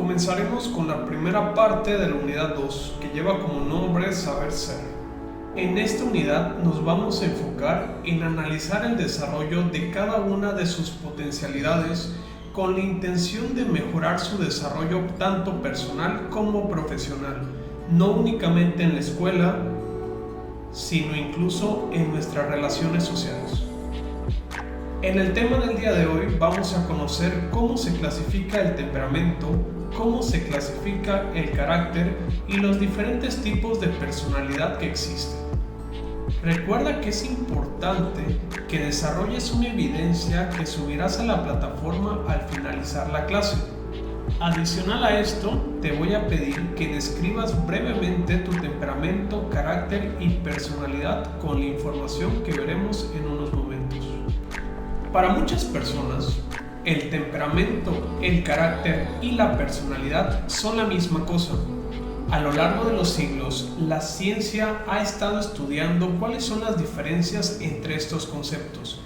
Comenzaremos con la primera parte de la unidad 2, que lleva como nombre Saber Ser. En esta unidad nos vamos a enfocar en analizar el desarrollo de cada una de sus potencialidades con la intención de mejorar su desarrollo tanto personal como profesional, no únicamente en la escuela, sino incluso en nuestras relaciones sociales. En el tema del día de hoy vamos a conocer cómo se clasifica el temperamento, cómo se clasifica el carácter y los diferentes tipos de personalidad que existen. Recuerda que es importante que desarrolles una evidencia que subirás a la plataforma al finalizar la clase. Adicional a esto, te voy a pedir que describas brevemente tu temperamento, carácter y personalidad con la información que veremos en unos momentos. Para muchas personas, el temperamento, el carácter y la personalidad son la misma cosa. A lo largo de los siglos, la ciencia ha estado estudiando cuáles son las diferencias entre estos conceptos,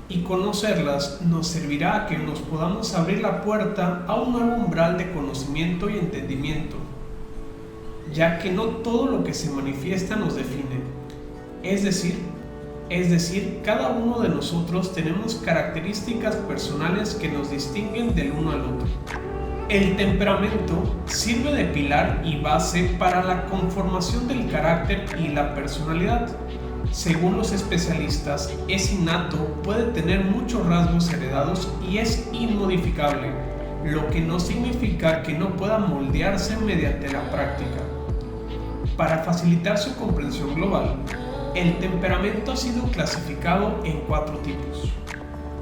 y conocerlas nos servirá a que nos podamos abrir la puerta a un nuevo umbral de conocimiento y entendimiento, ya que no todo lo que se manifiesta nos define. Es decir, cada uno de nosotros tenemos características personales que nos distinguen del uno al otro. El temperamento sirve de pilar y base para la conformación del carácter y la personalidad. Según los especialistas, es innato, puede tener muchos rasgos heredados y es inmodificable, lo que no significa que no pueda moldearse mediante la práctica. Para facilitar su comprensión global, el temperamento ha sido clasificado en 4 tipos.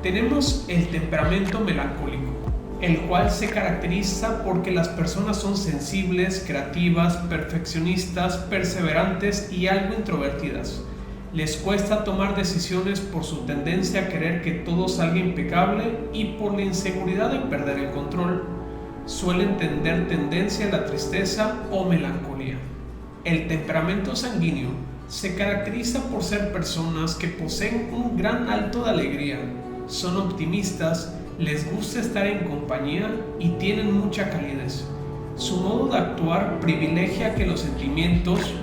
Tenemos el temperamento melancólico, el cual se caracteriza porque las personas son sensibles, creativas, perfeccionistas, perseverantes y algo introvertidas. Les cuesta tomar decisiones por su tendencia a querer que todo salga impecable y por la inseguridad de perder el control. Suelen tener tendencia a la tristeza o melancolía. El temperamento sanguíneo se caracteriza por ser personas que poseen un gran alto de alegría, son optimistas, les gusta estar en compañía y tienen mucha calidez. Su modo de actuar privilegia que los sentimientos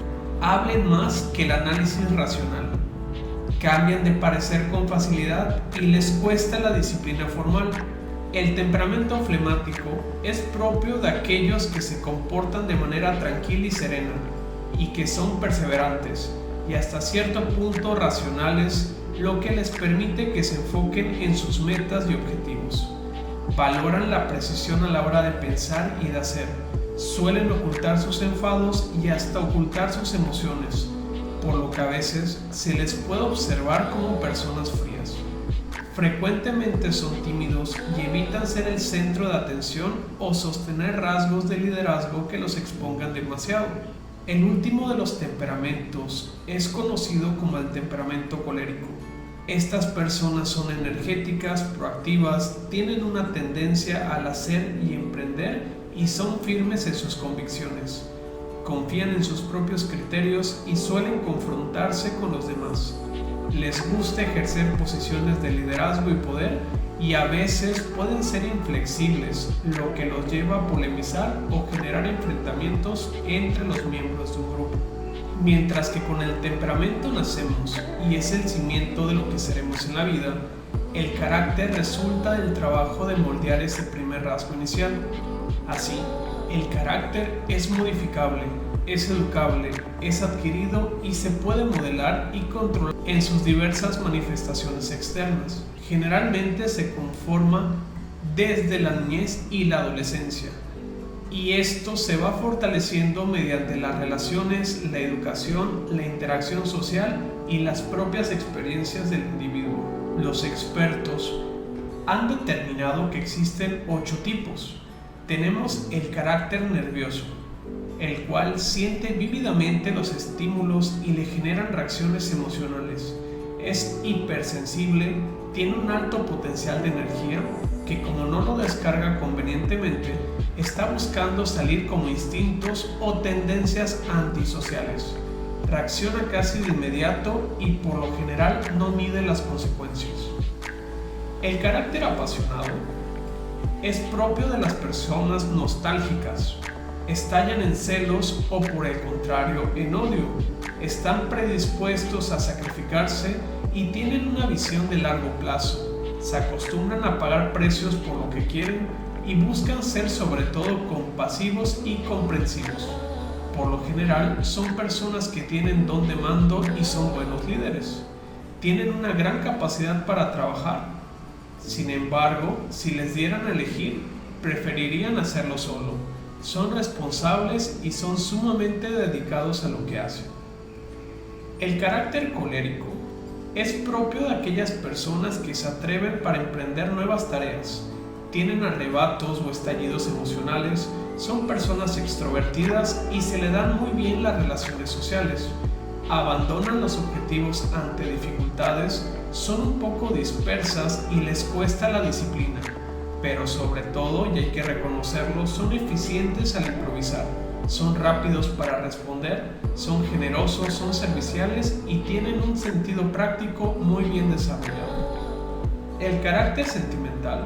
hablen más que el análisis racional. Cambian de parecer con facilidad y les cuesta la disciplina formal. El temperamento flemático es propio de aquellos que se comportan de manera tranquila y serena y que son perseverantes y hasta cierto punto racionales, lo que les permite que se enfoquen en sus metas y objetivos. Valoran la precisión a la hora de pensar y de hacer. Suelen ocultar sus enfados y hasta ocultar sus emociones, por lo que a veces se les puede observar como personas frías. Frecuentemente son tímidos y evitan ser el centro de atención o sostener rasgos de liderazgo que los expongan demasiado. El último de los temperamentos es conocido como el temperamento colérico. Estas personas son energéticas, proactivas, tienen una tendencia al hacer y emprender y son firmes en sus convicciones. Confían en sus propios criterios y suelen confrontarse con los demás. Les gusta ejercer posiciones de liderazgo y poder y a veces pueden ser inflexibles, lo que los lleva a polemizar o generar enfrentamientos entre los miembros de un grupo. Mientras que con el temperamento nacemos y es el cimiento de lo que seremos en la vida, el carácter resulta del trabajo de moldear ese primer rasgo inicial. Así, el carácter es modificable, es educable, es adquirido y se puede modelar y controlar en sus diversas manifestaciones externas. Generalmente se conforma desde la niñez y la adolescencia, y esto se va fortaleciendo mediante las relaciones, la educación, la interacción social y las propias experiencias del individuo. Los expertos han determinado que existen 8 tipos. Tenemos el carácter nervioso, el cual siente vívidamente los estímulos y le generan reacciones emocionales. Es hipersensible, tiene un alto potencial de energía que, como no lo descarga convenientemente, está buscando salir como instintos o tendencias antisociales. Reacciona casi de inmediato y por lo general no mide las consecuencias. El carácter apasionado Es propio de las personas nostálgicas. Estallan en celos o, por el contrario, en odio. Están predispuestos a sacrificarse y tienen una visión de largo plazo. Se acostumbran a pagar precios por lo que quieren y buscan ser sobre todo compasivos y comprensivos. Por lo general, son personas que tienen don de mando y son buenos líderes. Tienen una gran capacidad para trabajar. Sin embargo, si les dieran a elegir, preferirían hacerlo solo. Son responsables y son sumamente dedicados a lo que hacen. El carácter colérico es propio de aquellas personas que se atreven para emprender nuevas tareas. Tienen arrebatos o estallidos emocionales, son personas extrovertidas y se le dan muy bien las relaciones sociales. Abandonan los objetivos ante dificultades, son un poco dispersas y les cuesta la disciplina, pero sobre todo, y hay que reconocerlo, son eficientes al improvisar, son rápidos para responder, son generosos, son serviciales y tienen un sentido práctico muy bien desarrollado. El carácter sentimental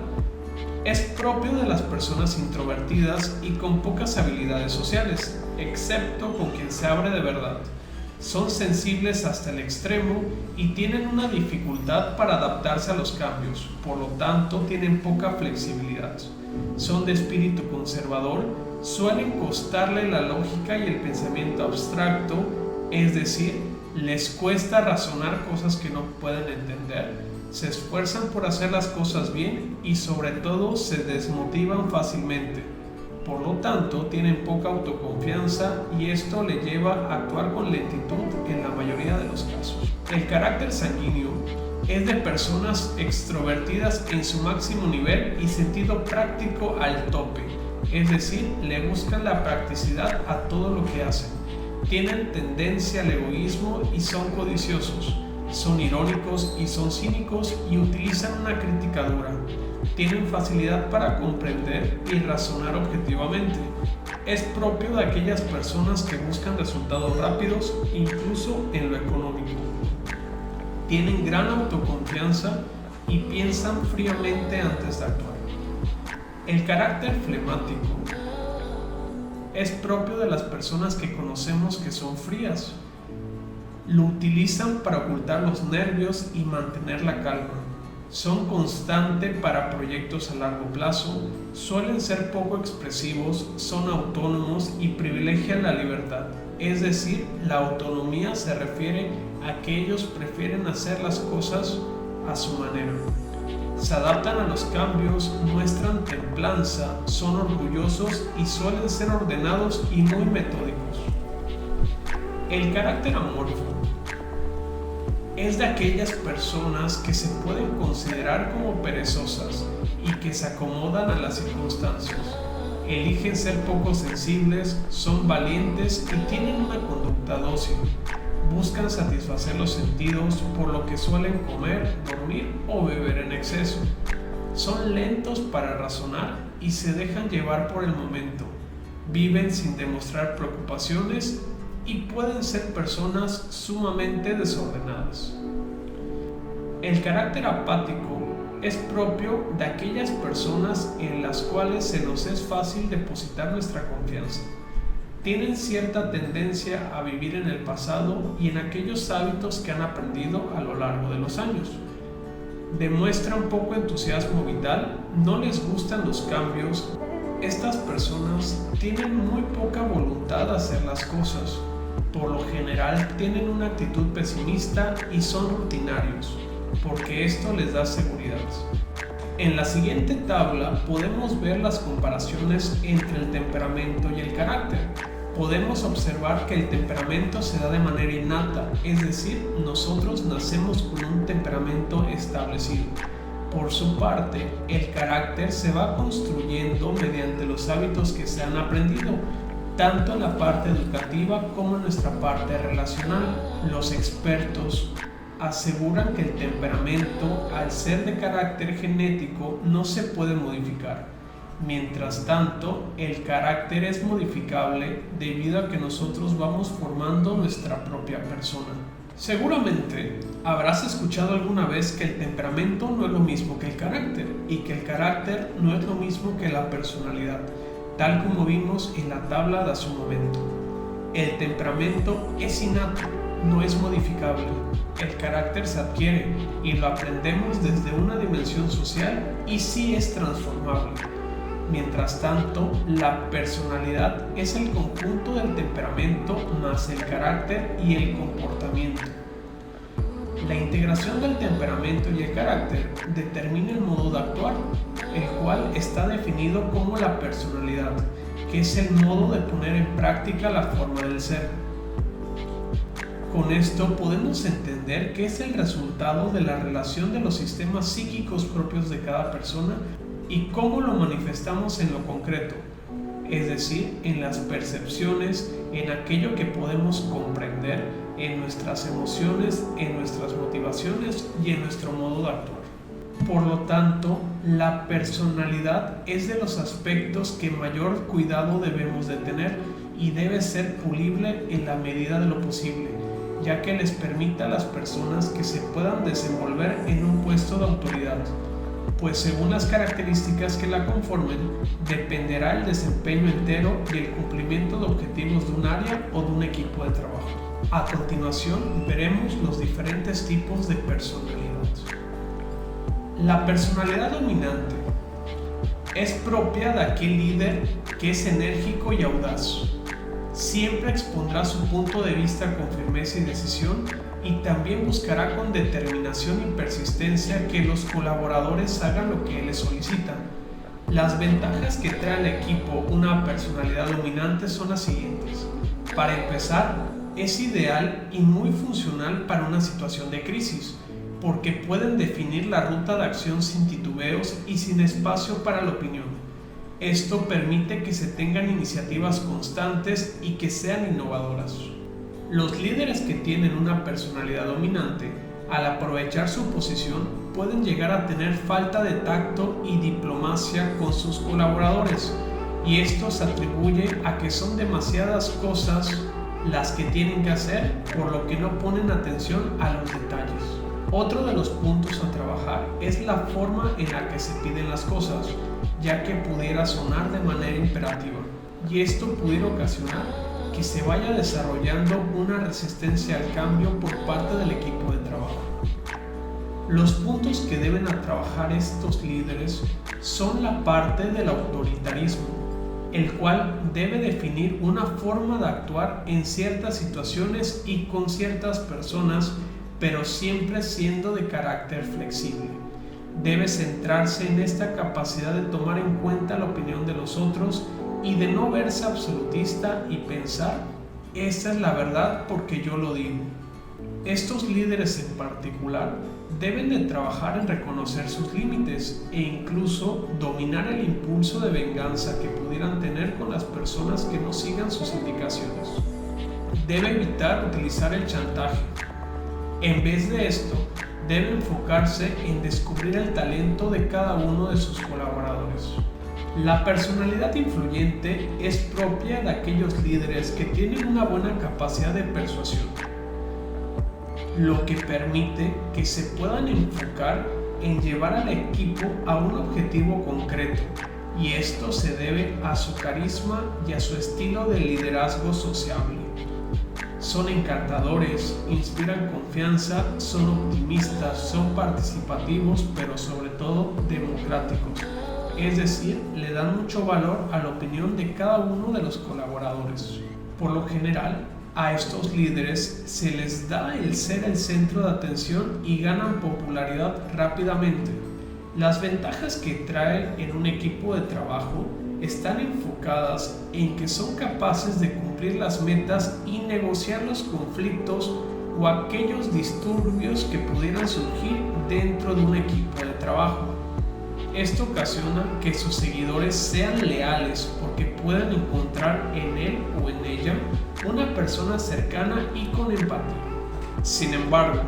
es propio de las personas introvertidas y con pocas habilidades sociales, excepto con quien se abre de verdad. Son sensibles hasta el extremo y tienen una dificultad para adaptarse a los cambios, por lo tanto tienen poca flexibilidad. Son de espíritu conservador, suelen costarle la lógica y el pensamiento abstracto, es decir, les cuesta razonar cosas que no pueden entender, se esfuerzan por hacer las cosas bien y sobre todo se desmotivan fácilmente. Por lo tanto, tienen poca autoconfianza y esto le lleva a actuar con lentitud en la mayoría de los casos. El carácter sanguíneo es de personas extrovertidas en su máximo nivel y sentido práctico al tope, es decir, le buscan la practicidad a todo lo que hacen. Tienen tendencia al egoísmo y son codiciosos. Son irónicos y son cínicos y utilizan una crítica dura. Tienen facilidad para comprender y razonar objetivamente. Es propio de aquellas personas que buscan resultados rápidos, incluso en lo económico. Tienen gran autoconfianza y piensan fríamente antes de actuar. El carácter flemático es propio de las personas que conocemos que son frías. Lo utilizan para ocultar los nervios y mantener la calma. Son constantes para proyectos a largo plazo, suelen ser poco expresivos, son autónomos y privilegian la libertad. Es decir, la autonomía se refiere a que ellos prefieren hacer las cosas a su manera. Se adaptan a los cambios, muestran templanza, son orgullosos y suelen ser ordenados y muy metódicos. El carácter amorfo es de aquellas personas que se pueden considerar como perezosas y que se acomodan a las circunstancias. Eligen ser poco sensibles, son valientes y tienen una conducta dócil. Buscan satisfacer los sentidos, por lo que suelen comer, dormir o beber en exceso. Son lentos para razonar y se dejan llevar por el momento. Viven sin demostrar preocupaciones y pueden ser personas sumamente desordenadas. El carácter apático es propio de aquellas personas en las cuales se nos es fácil depositar nuestra confianza. Tienen cierta tendencia a vivir en el pasado y en aquellos hábitos que han aprendido a lo largo de los años. Demuestran poco entusiasmo vital, no les gustan los cambios. Estas personas tienen muy poca voluntad de hacer las cosas. Por lo general tienen una actitud pesimista y son rutinarios, porque esto les da seguridad. En la siguiente tabla podemos ver las comparaciones entre el temperamento y el carácter. Podemos observar que el temperamento se da de manera innata, es decir, nosotros nacemos con un temperamento establecido. Por su parte, el carácter se va construyendo mediante los hábitos que se han aprendido, tanto en la parte educativa como en nuestra parte relacional. Los expertos aseguran que el temperamento, al ser de carácter genético, no se puede modificar. Mientras tanto, el carácter es modificable debido a que nosotros vamos formando nuestra propia persona. Seguramente habrás escuchado alguna vez que el temperamento no es lo mismo que el carácter y que el carácter no es lo mismo que la personalidad, tal como vimos en la tabla de hace un momento. El temperamento es innato, no es modificable. El carácter se adquiere y lo aprendemos desde una dimensión social y sí es transformable. Mientras tanto, la personalidad es el conjunto del temperamento más el carácter y el comportamiento. La integración del temperamento y el carácter determina el modo de actuar, el cual está definido como la personalidad, que es el modo de poner en práctica la forma del ser. Con esto podemos entender que es el resultado de la relación de los sistemas psíquicos propios de cada persona y cómo lo manifestamos en lo concreto, es decir, en las percepciones, en aquello que podemos comprender, en nuestras emociones, en nuestras motivaciones y en nuestro modo de actuar. Por lo tanto, la personalidad es de los aspectos que mayor cuidado debemos de tener y debe ser pulible en la medida de lo posible, ya que les permita a las personas que se puedan desenvolver en un puesto de autoridad, pues según las características que la conformen, dependerá el desempeño entero y el cumplimiento de objetivos de un área o de un equipo de trabajo. A continuación, veremos los diferentes tipos de personalidad. La personalidad dominante es propia de aquel líder que es enérgico y audaz. Siempre expondrá su punto de vista con firmeza y decisión y también buscará con determinación y persistencia que los colaboradores hagan lo que él les solicita. Las ventajas que trae al equipo una personalidad dominante son las siguientes. Para empezar, es ideal y muy funcional para una situación de crisis, porque pueden definir la ruta de acción sin titubeos y sin espacio para la opinión. Esto permite que se tengan iniciativas constantes y que sean innovadoras. Los líderes que tienen una personalidad dominante, al aprovechar su posición, pueden llegar a tener falta de tacto y diplomacia con sus colaboradores, y esto se atribuye a que son demasiadas cosas las que tienen que hacer, por lo que no ponen atención a los detalles. Otro de los puntos a trabajar es la forma en la que se piden las cosas, ya que pudiera sonar de manera imperativa, y esto pudiera ocasionar que se vaya desarrollando una resistencia al cambio por parte del equipo de trabajo. Los puntos que deben trabajar estos líderes son la parte del autoritarismo, el cual debe definir una forma de actuar en ciertas situaciones y con ciertas personas, pero siempre siendo de carácter flexible. Debe centrarse en esta capacidad de tomar en cuenta la opinión de los otros y de no verse absolutista y pensar, esta es la verdad porque yo lo digo. Estos líderes en particular deben de trabajar en reconocer sus límites e incluso dominar el impulso de venganza que pudieran tener con las personas que no sigan sus indicaciones. Debe evitar utilizar el chantaje. En vez de esto, debe enfocarse en descubrir el talento de cada uno de sus colaboradores. La personalidad influyente es propia de aquellos líderes que tienen una buena capacidad de persuasión, lo que permite que se puedan enfocar en llevar al equipo a un objetivo concreto, y esto se debe a su carisma y a su estilo de liderazgo sociable. Son encantadores, inspiran confianza, son optimistas, son participativos, pero sobre todo democráticos. Es decir, le dan mucho valor a la opinión de cada uno de los colaboradores. Por lo general, a estos líderes se les da el ser el centro de atención y ganan popularidad rápidamente. Las ventajas que traen en un equipo de trabajo están enfocadas en que son capaces de cumplir las metas y negociar los conflictos o aquellos disturbios que pudieran surgir dentro de un equipo de trabajo. Esto ocasiona que sus seguidores sean leales porque pueden encontrar en él o en ella una persona cercana y con empatía. Sin embargo,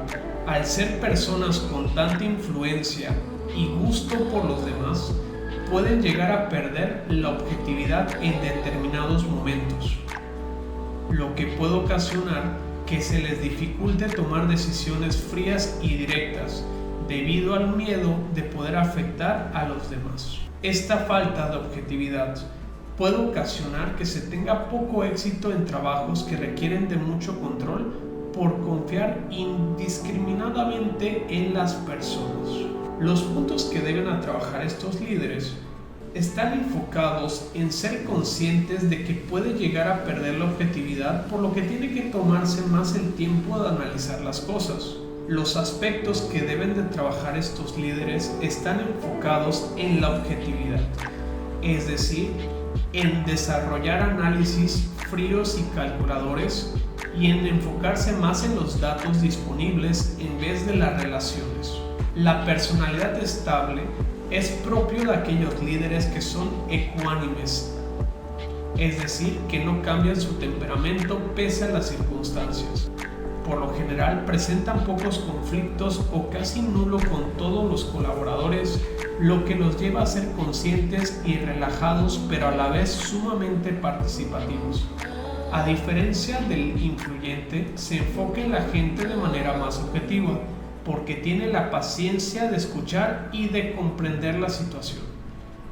al ser personas con tanta influencia y gusto por los demás, pueden llegar a perder la objetividad en determinados momentos, lo que puede ocasionar que se les dificulte tomar decisiones frías y directas debido al miedo de poder afectar a los demás. Esta falta de objetividad puede ocasionar que se tenga poco éxito en trabajos que requieren de mucho control por confiar indiscriminadamente en las personas. Los puntos que deben trabajar estos líderes están enfocados en ser conscientes de que puede llegar a perder la objetividad, por lo que tiene que tomarse más el tiempo de analizar las cosas. Los aspectos que deben de trabajar estos líderes están enfocados en la objetividad, es decir, en desarrollar análisis fríos y calculadores y en enfocarse más en los datos disponibles en vez de las relaciones. La personalidad estable es propio de aquellos líderes que son ecuánimes, es decir, que no cambian su temperamento pese a las circunstancias. Por lo general presentan pocos conflictos o casi nulo con todos los colaboradores, lo que los lleva a ser conscientes y relajados, pero a la vez sumamente participativos. A diferencia del influyente, se enfoca en la gente de manera más objetiva, porque tiene la paciencia de escuchar y de comprender la situación.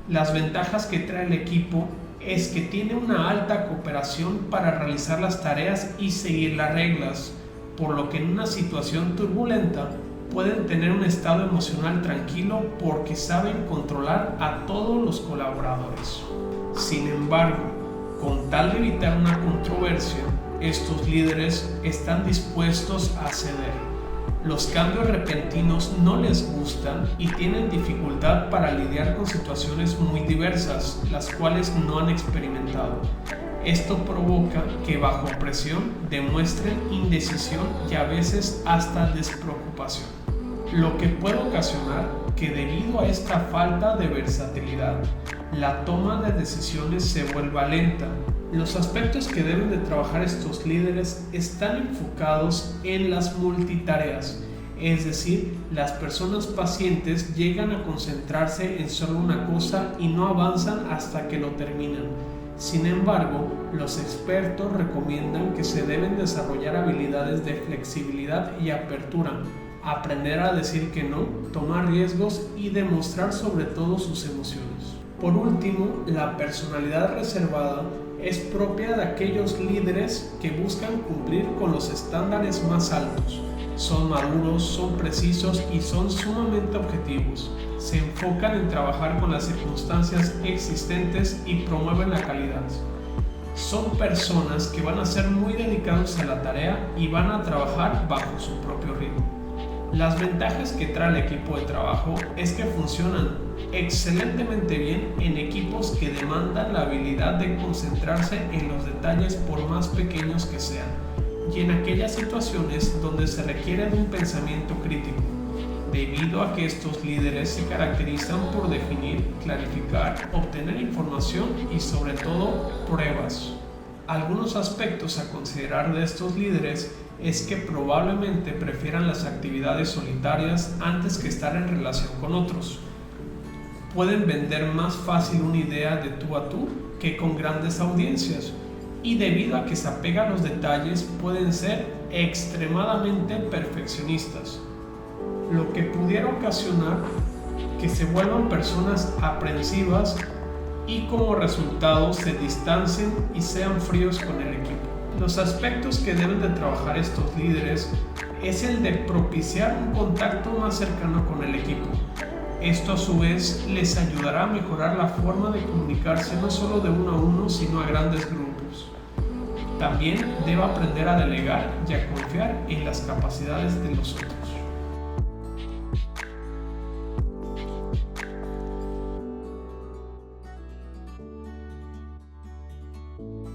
Las ventajas que trae el equipo es que tiene una alta cooperación para realizar las tareas y seguir las reglas, por lo que en una situación turbulenta pueden tener un estado emocional tranquilo porque saben controlar a todos los colaboradores. Sin embargo, con tal de evitar una controversia, estos líderes están dispuestos a ceder. Los cambios repentinos no les gustan y tienen dificultad para lidiar con situaciones muy diversas, las cuales no han experimentado. Esto provoca que bajo presión demuestren indecisión y a veces hasta despreocupación, lo que puede ocasionar que debido a esta falta de versatilidad, la toma de decisiones se vuelva lenta. Los aspectos que deben de trabajar estos líderes están enfocados en las multitareas, es decir, las personas pacientes llegan a concentrarse en solo una cosa y no avanzan hasta que lo terminan. Sin embargo, los expertos recomiendan que se deben desarrollar habilidades de flexibilidad y apertura, aprender a decir que no, tomar riesgos y demostrar sobre todo sus emociones. Por último, la personalidad reservada es propia de aquellos líderes que buscan cumplir con los estándares más altos. Son maduros, son precisos y son sumamente objetivos. Se enfocan en trabajar con las circunstancias existentes y promueven la calidad. Son personas que van a ser muy dedicados a la tarea y van a trabajar bajo su propio ritmo. Las ventajas que trae el equipo de trabajo es que funcionan excelentemente bien en equipos que demandan la habilidad de concentrarse en los detalles por más pequeños que sean, y en aquellas situaciones donde se requiere de un pensamiento crítico, debido a que estos líderes se caracterizan por definir, clarificar, obtener información y sobre todo pruebas. Algunos aspectos a considerar de estos líderes es que probablemente prefieran las actividades solitarias antes que estar en relación con otros. Pueden vender más fácil una idea de tú a tú que con grandes audiencias, y debido a que se apegan a los detalles pueden ser extremadamente perfeccionistas, lo que pudiera ocasionar que se vuelvan personas aprensivas y como resultado se distancien y sean fríos con el equipo. Los aspectos que deben de trabajar estos líderes es el de propiciar un contacto más cercano con el equipo. Esto a su vez les ayudará a mejorar la forma de comunicarse no solo de uno a uno, sino a grandes grupos. También debe aprender a delegar y a confiar en las capacidades de los otros.